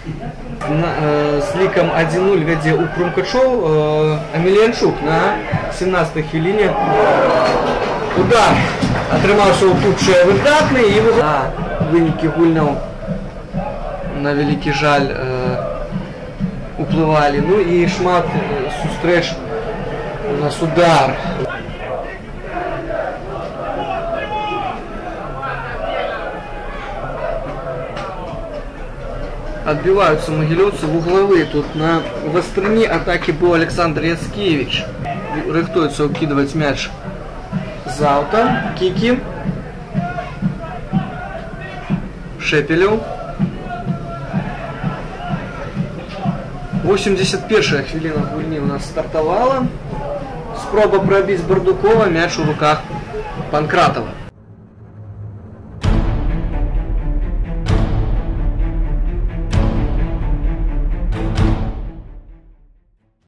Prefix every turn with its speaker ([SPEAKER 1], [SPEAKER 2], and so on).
[SPEAKER 1] З лікам 1-0 вядзе ў Крумкачоў. Амельянчук на 17-й хвіліне. Удар атрымаўся ў хутчэй выдатны і вынікі гульняў на вялікі жаль уплывалі. Ну і шмат сустрэч у нас удар. Отбиваются могилевцы в угловые. Тут на вастрыне атаки был Александр Яцкевич. Рыхтуется укидывать мяч Заута. Кики. Шепелев. 81-я хвилина гульни у нас стартовала. Спроба пробить Бардукова. Мяч в руках Панкратова.